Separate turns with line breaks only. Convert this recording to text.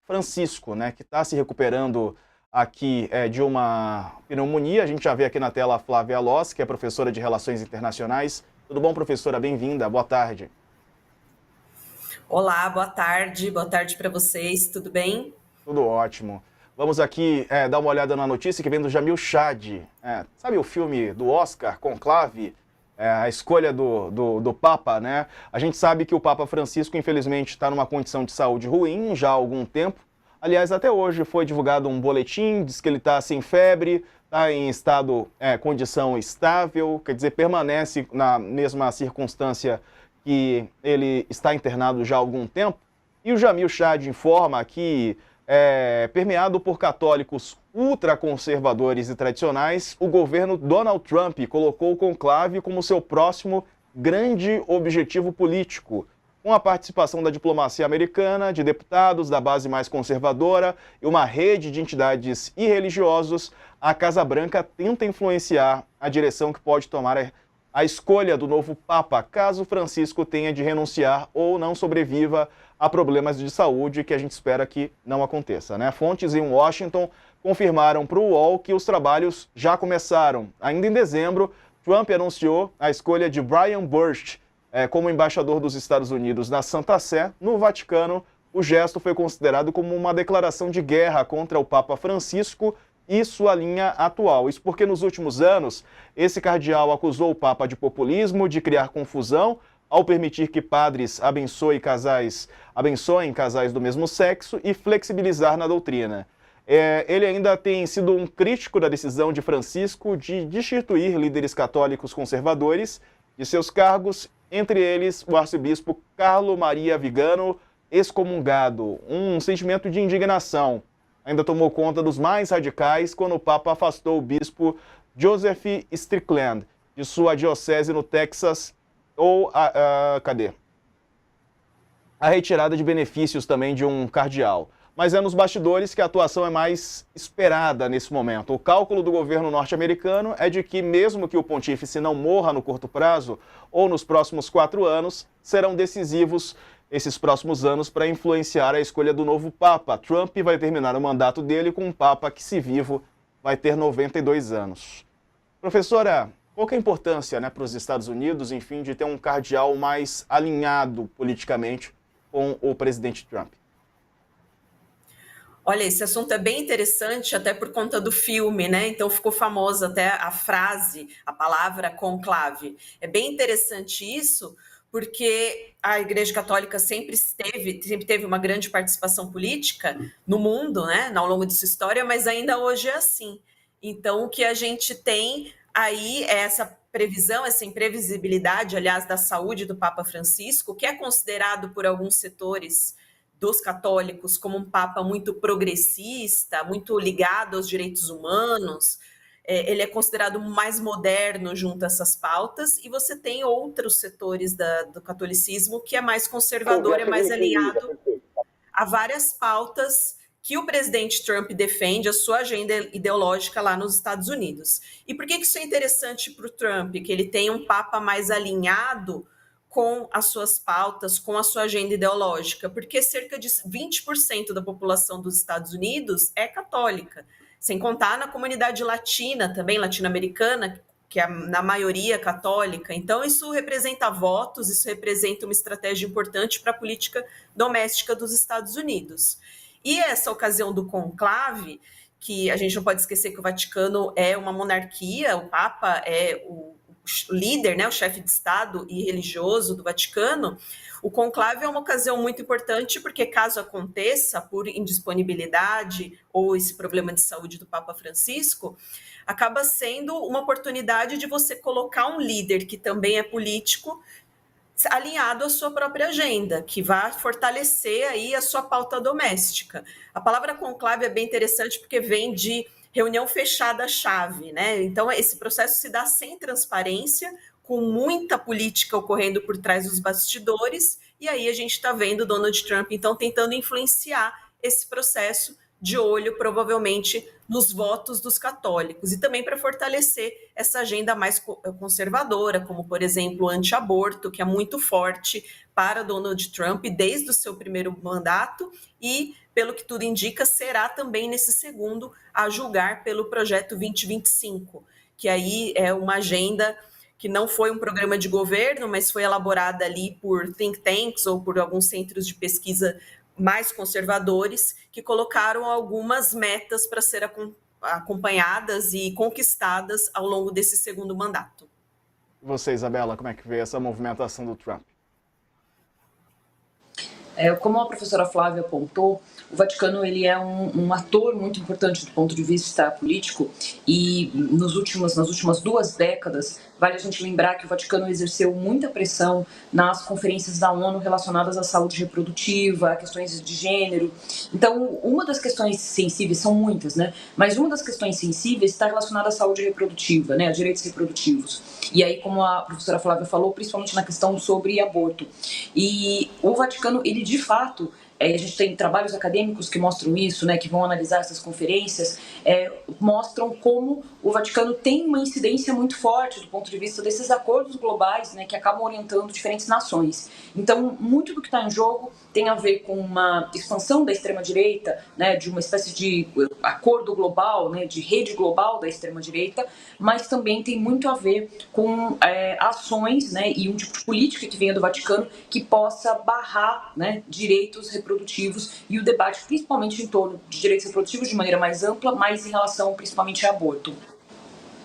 Francisco, né, que está se recuperando aqui de uma pneumonia. A gente já vê aqui na tela a Flávia Loss, que é professora de Relações Internacionais. Tudo bom, professora? Bem-vinda. Boa tarde.
Olá, boa tarde para vocês, tudo bem?
Tudo ótimo. Vamos aqui dar uma olhada na notícia que vem do Jamil Chad. Sabe o filme do Oscar, Conclave? A escolha do Papa, né? A gente sabe que o Papa Francisco, infelizmente, está numa condição de saúde ruim já há algum tempo. Aliás, até hoje foi divulgado um boletim, diz que ele está sem febre, está em condição estável, quer dizer, permanece na mesma circunstância que ele está internado já há algum tempo. E o Jamil Chad informa que, permeado por católicos ultraconservadores e tradicionais, o governo Donald Trump colocou o conclave como seu próximo grande objetivo político, com a participação da diplomacia americana, de deputados da base mais conservadora e uma rede de entidades e religiosos. A Casa Branca tenta influenciar a direção que pode tomar a escolha do novo Papa, caso Francisco tenha de renunciar ou não sobreviva a problemas de saúde, que a gente espera que não aconteça, né? Fontes em Washington confirmaram para o UOL que os trabalhos já começaram. Ainda em dezembro, Trump anunciou a escolha de Brian Burch como embaixador dos Estados Unidos na Santa Sé, no Vaticano. O gesto foi considerado como uma declaração de guerra contra o Papa Francisco e sua linha atual. Isso porque nos últimos anos, esse cardeal acusou o Papa de populismo, de criar confusão, ao permitir que padres abençoem casais do mesmo sexo e flexibilizar na doutrina. Ele ainda tem sido um crítico da decisão de Francisco de destituir líderes católicos conservadores de seus cargos, entre eles o arcebispo Carlo Maria Vigano, excomungado. Um sentimento de indignação ainda tomou conta dos mais radicais quando o Papa afastou o bispo Joseph Strickland de sua diocese no Texas, ou a retirada de benefícios também de um cardeal. Mas é nos bastidores que a atuação é mais esperada nesse momento. O cálculo do governo norte-americano é de que, mesmo que o pontífice não morra no curto prazo ou nos próximos 4 anos, serão decisivos esses próximos anos para influenciar a escolha do novo Papa. Trump vai terminar o mandato dele com um Papa que, se vivo, vai ter 92 anos. Professora, qual que é a importância, né, para os Estados Unidos, enfim, de ter um cardeal mais alinhado politicamente com o presidente Trump?
Olha, esse assunto é bem interessante, até por conta do filme, né? Então ficou famosa até a frase, a palavra conclave. É bem interessante isso, porque a Igreja Católica sempre teve uma grande participação política no mundo, né, ao longo de sua história, mas ainda hoje é assim. Então, o que a gente tem aí é essa previsão, essa imprevisibilidade, aliás, da saúde do Papa Francisco, que é considerado por alguns setores dos católicos como um Papa muito progressista, muito ligado aos direitos humanos. Ele é considerado mais moderno junto a essas pautas, e você tem outros setores do catolicismo que é mais conservador, é mais alinhado a várias pautas que o presidente Trump defende, a sua agenda ideológica lá nos Estados Unidos. E por que isso é interessante para o Trump? Que ele tem um Papa mais alinhado com as suas pautas, com a sua agenda ideológica, porque cerca de 20% da população dos Estados Unidos é católica, sem contar na comunidade latina, também latino-americana, que é na maioria católica. Então, isso representa votos, isso representa uma estratégia importante para a política doméstica dos Estados Unidos. E essa ocasião do conclave, que a gente não pode esquecer que o Vaticano é uma monarquia, o Papa é o líder, né, o chefe de Estado e religioso do Vaticano. O conclave é uma ocasião muito importante, porque caso aconteça por indisponibilidade ou esse problema de saúde do Papa Francisco, acaba sendo uma oportunidade de você colocar um líder que também é político, alinhado à sua própria agenda, que vai fortalecer aí a sua pauta doméstica. A palavra conclave é bem interessante porque vem de reunião fechada-chave, né? Então, esse processo se dá sem transparência, com muita política ocorrendo por trás dos bastidores, e aí a gente está vendo Donald Trump, então, tentando influenciar esse processo de olho, provavelmente, nos votos dos católicos e também para fortalecer essa agenda mais conservadora, como, por exemplo, o anti-aborto, que é muito forte para Donald Trump desde o seu primeiro mandato e, pelo que tudo indica, será também nesse segundo a julgar pelo projeto 2025, que aí é uma agenda que não foi um programa de governo, mas foi elaborada ali por think tanks ou por alguns centros de pesquisa mais conservadores, que colocaram algumas metas para ser acompanhadas e conquistadas ao longo desse segundo mandato.
E você, Isabela, como é que vê essa movimentação do Trump?
Como a professora Flávia apontou, o Vaticano ele é um ator muito importante do ponto de vista político e nas últimas 2 décadas, vale a gente lembrar que o Vaticano exerceu muita pressão nas conferências da ONU relacionadas à saúde reprodutiva, a questões de gênero. Então, uma das questões sensíveis, são muitas, né? Mas uma das questões sensíveis está relacionada à saúde reprodutiva, né? A direitos reprodutivos. E aí, como a professora Flávia falou, principalmente na questão sobre aborto. E o Vaticano, ele de fato, a gente tem trabalhos acadêmicos que mostram isso, né, que vão analisar essas conferências, mostram como o Vaticano tem uma incidência muito forte do ponto de vista desses acordos globais, né, que acabam orientando diferentes nações. Então, muito do que está em jogo tem a ver com uma expansão da extrema-direita, né, de uma espécie de acordo global, né, de rede global da extrema-direita, mas também tem muito a ver com ações, né, e um tipo de política que venha do Vaticano que possa barrar, né, direitos reprodutivos e o debate principalmente em torno de direitos reprodutivos de maneira mais ampla, mas em relação principalmente ao aborto.